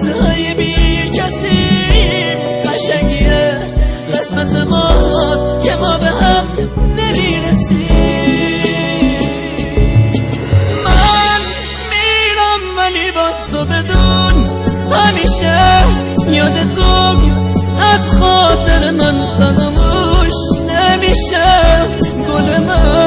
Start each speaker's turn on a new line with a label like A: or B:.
A: قصه های بی کسی قشنگیه قسمت ماست که ما به هم نمیرسیم. من میرم ولی با تو بدون همیشه یادتون از خاطر من فراموش نمیشه. گل من